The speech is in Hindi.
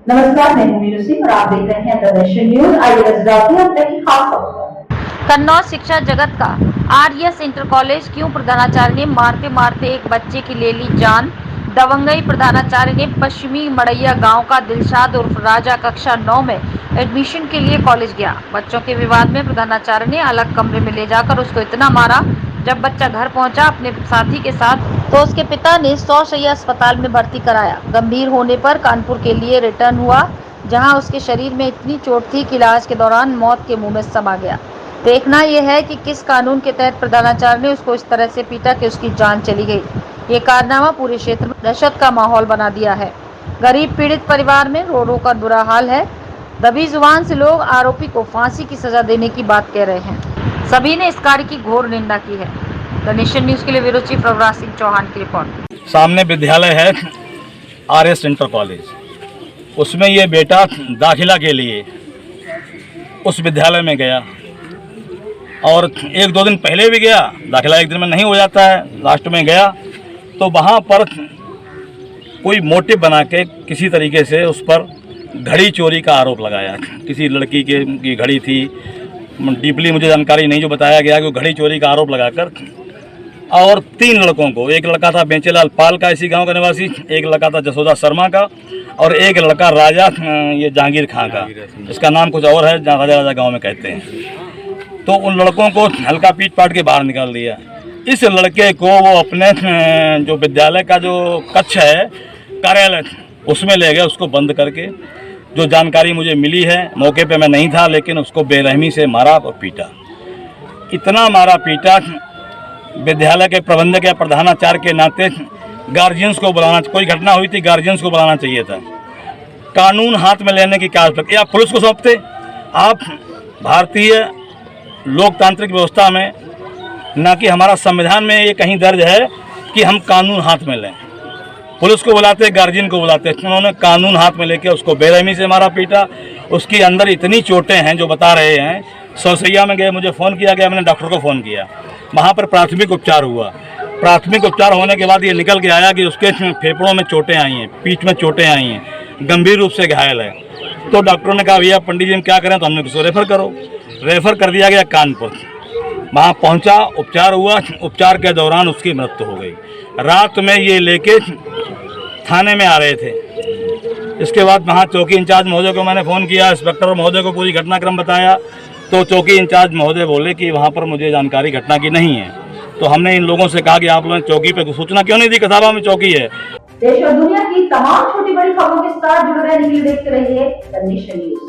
नमस्कार, मैं हूं मीनू सिंह और आप देख रहे हैं प्रदर्शन न्यूज। आइए नजर डालते हैं अब तक की खास खबरों पर। कन्नौज शिक्षा जगत का आरएस इंटर कॉलेज क्यों प्रधानाचार्य ने मारते मारते एक बच्चे की ले ली जान। दवंगई प्रधानाचार्य ने पश्चिमी मड़ैया गांव का दिलशाद उर्फ राजा कक्षा 9 में एडमिशन के लिए कॉलेज गया। बच्चों के विवाद में प्रधानाचार्य ने अलग कमरे में ले जाकर उसको इतना मारा, जब बच्चा घर पहुंचा अपने साथी के साथ तो उसके पिता ने 100 शैय्या अस्पताल में भर्ती कराया। गंभीर होने पर कानपुर के लिए रिटर्न हुआ, जहां उसके शरीर में इतनी चोट थी कि इलाज के दौरान मौत के मुंह में समा गया। देखना यह है कि किस कानून के तहत प्रधानाचार्य ने उसको इस तरह से पीटा कि उसकी जान चली गई। ये कारनामा पूरे क्षेत्र में दहशत का माहौल बना दिया है। गरीब पीड़ित परिवार में रो रो कर बुरा हाल है। दबी जुबान से लोग आरोपी को फांसी की सजा देने की बात कह रहे हैं। सभी ने इस कार्य की घोर निंदा की है। द नेशन न्यूज के लिए ब्यूरो चीफ रघुराज सिंह चौहान की रिपोर्ट। सामने विद्यालय है आरएस इंटर कॉलेज, उसमें ये बेटा दाखिला के लिए उस विद्यालय में गया और एक दो दिन पहले भी गया। दाखिला एक दिन में नहीं हो जाता है, लास्ट में गया तो वहाँ पर कोई मोटिव बना के किसी तरीके से उस पर घड़ी चोरी का आरोप लगाया। किसी लड़की की घड़ी थी, डीपली मुझे जानकारी नहीं, जो बताया गया कि वो घड़ी चोरी का आरोप लगाकर और 3 लड़कों को, एक लड़का था बेंचेलाल पाल का इसी गांव का निवासी, एक लड़का था जसोदा शर्मा का और एक लड़का राजा ये जहांगीर खां का, इसका नाम कुछ और है, राजा राजा गांव में कहते हैं। तो उन लड़कों को हल्का पीट पाट के बाहर निकाल दिया। इस लड़के को वो अपने जो विद्यालय का जो कक्ष है, कार्यालय, उसमें ले गए, उसको बंद करके। जो जानकारी मुझे मिली है, मौके पे मैं नहीं था, लेकिन उसको बेरहमी से मारा और पीटा। इतना मारा पीटा, विद्यालय के प्रबंधक या प्रधानाचार्य के नाते गार्जियंस को बुलाना, कोई घटना हुई थी गार्जियंस को बुलाना चाहिए था। कानून हाथ में लेने की क्या आवश्यकता, या पुलिस को सौंपते। आप भारतीय लोकतांत्रिक व्यवस्था में, ना कि हमारा संविधान में ये कहीं दर्ज है कि हम कानून हाथ में लें। पुलिस को बुलाते, गार्जियन को बुलाते। उन्होंने कानून हाथ में लेके उसको बेरहमी से मारा पीटा। उसके अंदर इतनी चोटें हैं जो बता रहे हैं। 100 शैय्या में गए, मुझे फ़ोन किया गया, मैंने डॉक्टर को फ़ोन किया, वहाँ पर प्राथमिक उपचार हुआ। प्राथमिक उपचार होने के बाद ये निकल के आया कि उसके फेफड़ों में चोटें आई हैं, पीठ में चोटें आई हैं, गंभीर रूप से घायल है। तो डॉक्टरों ने कहा भैया पंडित जी हम क्या करें, तो हमने उसको रेफ़र करो। रेफ़र कर दिया गया कानपुर। वहाँ पहुँचा, उपचार हुआ। उपचार के दौरान उसकी मृत्यु हो गई। रात में ये लेके थाने में आ रहे थे। इसके बाद वहाँ चौकी इंचार्ज महोदय को मैंने फ़ोन किया, इंस्पेक्टर महोदय को पूरी घटनाक्रम बताया, तो चौकी इंचार्ज महोदय बोले कि वहाँ पर मुझे जानकारी घटना की नहीं है। तो हमने इन लोगों से कहा कि आप लोगों ने चौकी पे सूचना क्यों नहीं दी, कसाबा में चौकी है। देश और दुनिया की तमाम छोटी बड़ी खबरों के साथ जुड़े रहने के लिए देखते रहिए द नेशन न्यूज।